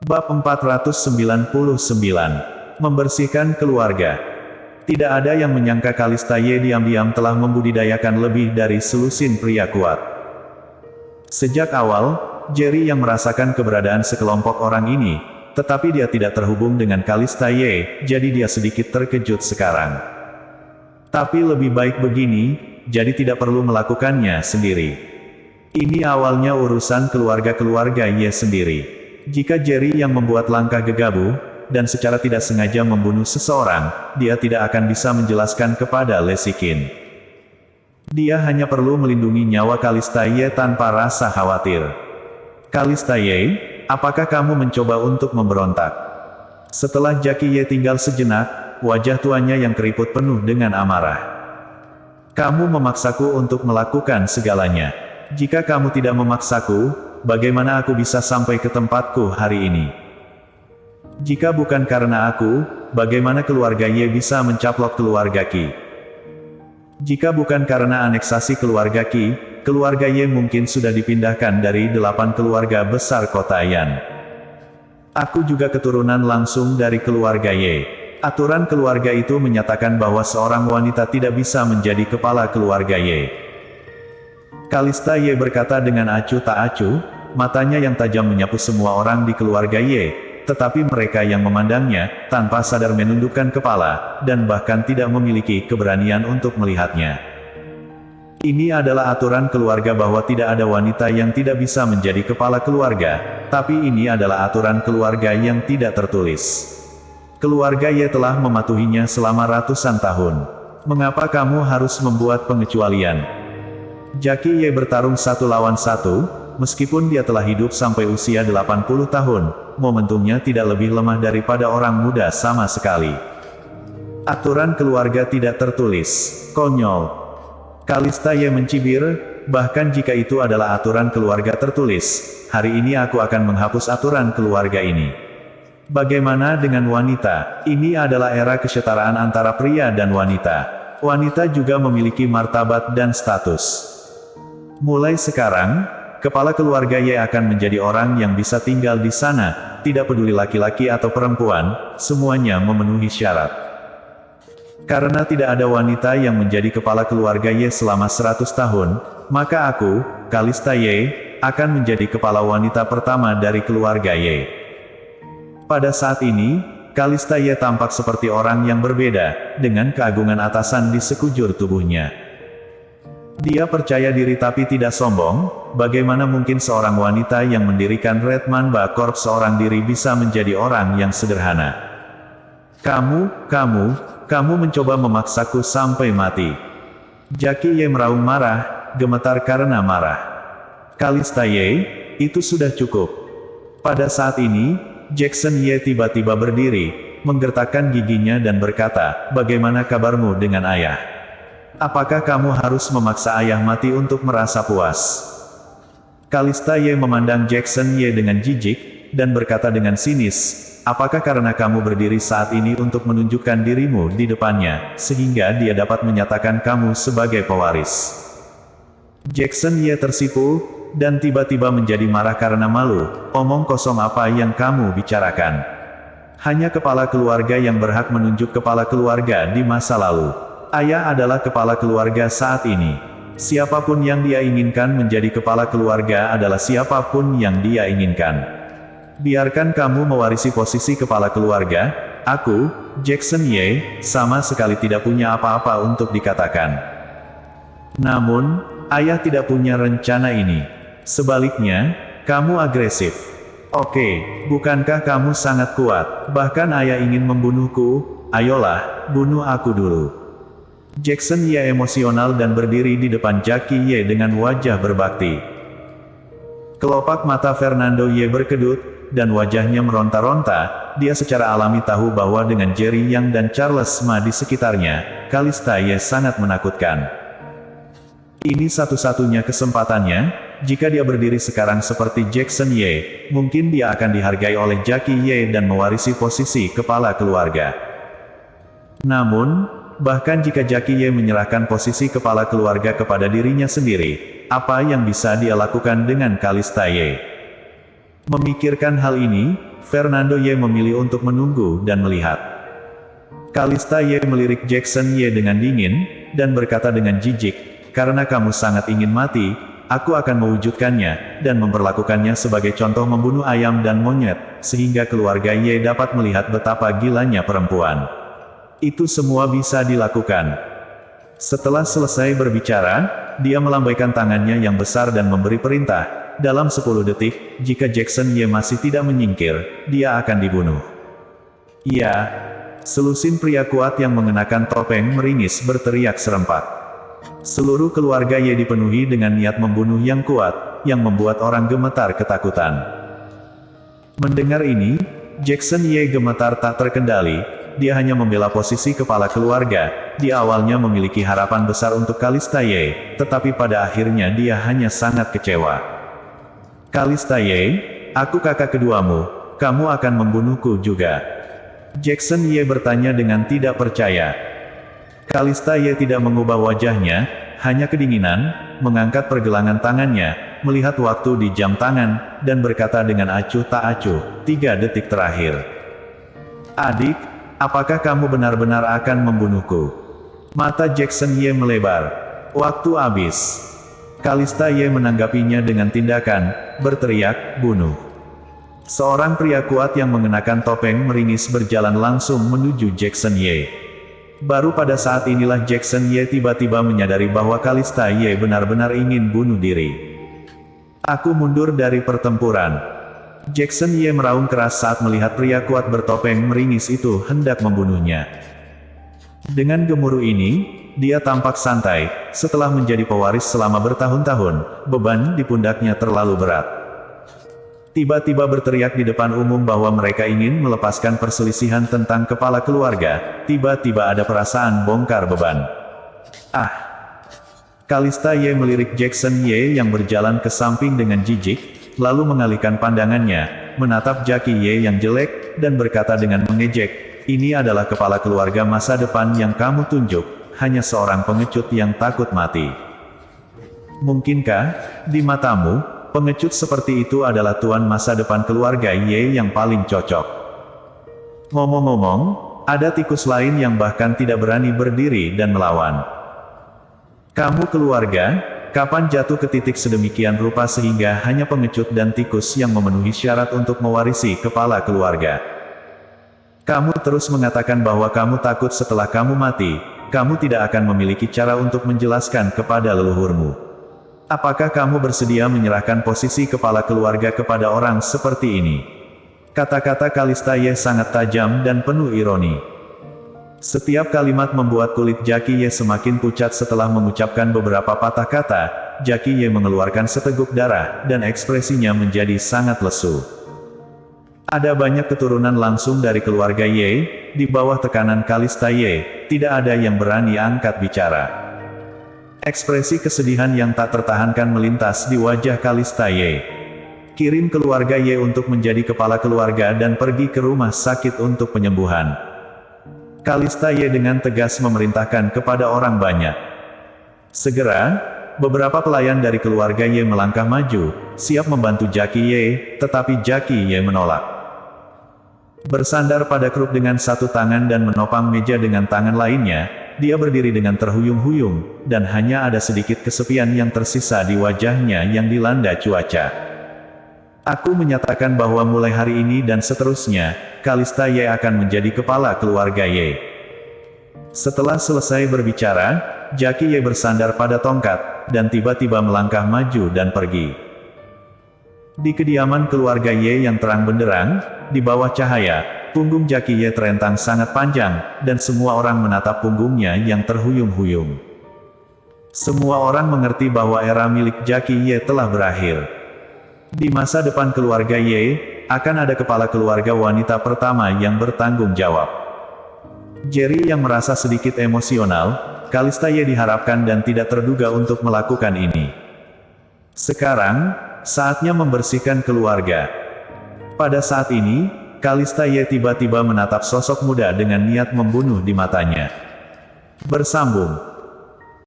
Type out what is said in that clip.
Bab 499. Membersihkan keluarga. Tidak ada yang menyangka Kalista Ye diam-diam telah membudidayakan lebih dari selusin pria kuat. Sejak awal, Jerry yang merasakan keberadaan sekelompok orang ini, tetapi dia tidak terhubung dengan Kalista Ye, jadi dia sedikit terkejut sekarang. Tapi lebih baik begini, jadi tidak perlu melakukannya sendiri. Ini awalnya urusan keluarga-keluarga Ye sendiri. Jika Jerry yang membuat langkah gegabah, dan secara tidak sengaja membunuh seseorang, dia tidak akan bisa menjelaskan kepada Lesikin. Dia hanya perlu melindungi nyawa Kalista Ye tanpa rasa khawatir. Kalista Ye, apakah kamu mencoba untuk memberontak? Setelah Jackie Ye tinggal sejenak, wajah tuanya yang keriput penuh dengan amarah. Kamu memaksaku untuk melakukan segalanya. Jika kamu tidak memaksaku, bagaimana aku bisa sampai ke tempatku hari ini? Jika bukan karena aku, bagaimana keluarga Ye bisa mencaplok keluarga Qi? Jika bukan karena aneksasi keluarga Qi, keluarga Ye mungkin sudah dipindahkan dari 8 keluarga besar kota Yan. Aku juga keturunan langsung dari keluarga Ye. Aturan keluarga itu menyatakan bahwa seorang wanita tidak bisa menjadi kepala keluarga Ye. Kalista Ye berkata dengan acuh tak acuh, matanya yang tajam menyapu semua orang di keluarga Ye, tetapi mereka yang memandangnya, tanpa sadar menundukkan kepala, dan bahkan tidak memiliki keberanian untuk melihatnya. Ini adalah aturan keluarga bahwa tidak ada wanita yang tidak bisa menjadi kepala keluarga, tapi ini adalah aturan keluarga yang tidak tertulis. Keluarga Ye telah mematuhinya selama ratusan tahun. Mengapa kamu harus membuat pengecualian? Jackie Ye bertarung 1 lawan 1, meskipun dia telah hidup sampai usia 80 tahun, momentumnya tidak lebih lemah daripada orang muda sama sekali. Aturan keluarga tidak tertulis. Konyol. Kalista Ye mencibir, bahkan jika itu adalah aturan keluarga tertulis, hari ini aku akan menghapus aturan keluarga ini. Bagaimana dengan wanita? Ini adalah era kesetaraan antara pria dan wanita. Wanita juga memiliki martabat dan status. Mulai sekarang, kepala keluarga Ye akan menjadi orang yang bisa tinggal di sana, tidak peduli laki-laki atau perempuan, semuanya memenuhi syarat. Karena tidak ada wanita yang menjadi kepala keluarga Ye selama 100 tahun, maka aku, Kalista Ye, akan menjadi kepala wanita pertama dari keluarga Ye. Pada saat ini, Kalista Ye tampak seperti orang yang berbeda, dengan keagungan atasan di sekujur tubuhnya. Dia percaya diri tapi tidak sombong. Bagaimana mungkin seorang wanita yang mendirikan Red Mamba Corp seorang diri bisa menjadi orang yang sederhana? Kamu mencoba memaksaku sampai mati. Jackie Ye meraung marah, gemetar karena marah. Kalista Ye, itu sudah cukup. Pada saat ini, Jackson Ye tiba-tiba berdiri, menggertakkan giginya dan berkata, bagaimana kabarmu dengan ayah? Apakah kamu harus memaksa ayah mati untuk merasa puas? Kalista Ye memandang Jackson Ye dengan jijik, dan berkata dengan sinis, apakah karena kamu berdiri saat ini untuk menunjukkan dirimu di depannya, sehingga dia dapat menyatakan kamu sebagai pewaris? Jackson Ye tersipu, dan tiba-tiba menjadi marah karena malu. Omong kosong apa yang kamu bicarakan? Hanya kepala keluarga yang berhak menunjuk kepala keluarga di masa lalu. Ayah adalah kepala keluarga saat ini. Siapapun yang dia inginkan menjadi kepala keluarga adalah siapapun yang dia inginkan. Biarkan kamu mewarisi posisi kepala keluarga, aku, Jackson Ye, sama sekali tidak punya apa-apa untuk dikatakan. Namun, ayah tidak punya rencana ini. Sebaliknya, kamu agresif. Oke, bukankah kamu sangat kuat? Bahkan ayah ingin membunuhku, ayolah, bunuh aku dulu. Jackson Ye emosional dan berdiri di depan Jackie Ye dengan wajah berbakti. Kelopak mata Fernando Ye berkedut, dan wajahnya meronta-ronta. Dia secara alami tahu bahwa dengan Jerry Yang dan Charles Ma di sekitarnya, Kalista Ye sangat menakutkan. Ini satu-satunya kesempatannya. Jika dia berdiri sekarang seperti Jackson Ye, mungkin dia akan dihargai oleh Jackie Ye dan mewarisi posisi kepala keluarga. Namun, bahkan jika Jackie Ye menyerahkan posisi kepala keluarga kepada dirinya sendiri, apa yang bisa dia lakukan dengan Kalista Ye? Memikirkan hal ini, Fernando Ye memilih untuk menunggu dan melihat. Kalista Ye melirik Jackson Ye dengan dingin, dan berkata dengan jijik, "Karena kamu sangat ingin mati, aku akan mewujudkannya, dan memperlakukannya sebagai contoh membunuh ayam dan monyet, sehingga keluarga Ye dapat melihat betapa gilanya perempuan. Itu semua bisa dilakukan." Setelah selesai berbicara, dia melambaikan tangannya yang besar dan memberi perintah, "Dalam 10 detik, jika Jackson Ye masih tidak menyingkir, dia akan dibunuh." "Iya!" Selusin pria kuat yang mengenakan topeng meringis berteriak serempak. Seluruh keluarga Ye dipenuhi dengan niat membunuh yang kuat, yang membuat orang gemetar ketakutan. Mendengar ini, Jackson Ye gemetar tak terkendali. Dia hanya membela posisi kepala keluarga. Dia awalnya memiliki harapan besar untuk Kalista Ye, tetapi pada akhirnya dia hanya sangat kecewa. "Kalista Ye, aku kakak keduamu, kamu akan membunuhku juga?" Jackson Ye bertanya dengan tidak percaya. Kalista Ye tidak mengubah wajahnya, hanya kedinginan, mengangkat pergelangan tangannya, melihat waktu di jam tangan, dan berkata dengan acuh tak acuh, "3 detik terakhir. Adik, apakah kamu benar-benar akan membunuhku?" Mata Jackson Ye melebar. "Waktu habis." Kalista Ye menanggapinya dengan tindakan, berteriak, "Bunuh." Seorang pria kuat yang mengenakan topeng meringis berjalan langsung menuju Jackson Ye. Baru pada saat inilah Jackson Ye tiba-tiba menyadari bahwa Kalista Ye benar-benar ingin bunuh diri. "Aku mundur dari pertempuran." Jackson Ye meraung keras saat melihat pria kuat bertopeng meringis itu hendak membunuhnya. Dengan gemuruh ini, dia tampak santai. Setelah menjadi pewaris selama bertahun-tahun, beban di pundaknya terlalu berat. Tiba-tiba berteriak di depan umum bahwa mereka ingin melepaskan perselisihan tentang kepala keluarga. Tiba-tiba ada perasaan bongkar beban. "Ah!" Kalista Ye melirik Jackson Ye yang berjalan ke samping dengan jijik, lalu mengalihkan pandangannya, menatap Jackie Ye yang jelek, dan berkata dengan mengejek, "Ini adalah kepala keluarga masa depan yang kamu tunjuk, hanya seorang pengecut yang takut mati. Mungkinkah, di matamu, pengecut seperti itu adalah tuan masa depan keluarga Ye yang paling cocok?" Ngomong-ngomong, ada tikus lain yang bahkan tidak berani berdiri dan melawan. "Kamu keluarga, kapan jatuh ke titik sedemikian rupa sehingga hanya pengecut dan tikus yang memenuhi syarat untuk mewarisi kepala keluarga? Kamu terus mengatakan bahwa kamu takut setelah kamu mati, kamu tidak akan memiliki cara untuk menjelaskan kepada leluhurmu. Apakah kamu bersedia menyerahkan posisi kepala keluarga kepada orang seperti ini?" Kata-kata Kalista Ye sangat tajam dan penuh ironi. Setiap kalimat membuat kulit Jackie Ye semakin pucat. Setelah mengucapkan beberapa patah kata, Jackie Ye mengeluarkan seteguk darah, dan ekspresinya menjadi sangat lesu. Ada banyak keturunan langsung dari keluarga Ye, di bawah tekanan Kalista Ye, tidak ada yang berani angkat bicara. Ekspresi kesedihan yang tak tertahankan melintas di wajah Kalista Ye. "Kirim keluarga Ye untuk menjadi kepala keluarga dan pergi ke rumah sakit untuk penyembuhan." Kalista Ye dengan tegas memerintahkan kepada orang banyak. Segera, beberapa pelayan dari keluarga Ye melangkah maju, siap membantu Jackie Ye, tetapi Jackie Ye menolak. Bersandar pada kruk dengan satu tangan dan menopang meja dengan tangan lainnya, dia berdiri dengan terhuyung-huyung, dan hanya ada sedikit kesepian yang tersisa di wajahnya yang dilanda cuaca. "Aku menyatakan bahwa mulai hari ini dan seterusnya, Kalista Ye akan menjadi kepala keluarga Ye." Setelah selesai berbicara, Jackie Ye bersandar pada tongkat, dan tiba-tiba melangkah maju dan pergi. Di kediaman keluarga Ye yang terang benderang, di bawah cahaya, punggung Jackie Ye terentang sangat panjang, dan semua orang menatap punggungnya yang terhuyung-huyung. Semua orang mengerti bahwa era milik Jackie Ye telah berakhir. Di masa depan keluarga Ye, akan ada kepala keluarga wanita pertama yang bertanggung jawab. Jerry yang merasa sedikit emosional, Kalista Ye diharapkan dan tidak terduga untuk melakukan ini. Sekarang, saatnya membersihkan keluarga. Pada saat ini, Kalista Ye tiba-tiba menatap sosok muda dengan niat membunuh di matanya. Bersambung.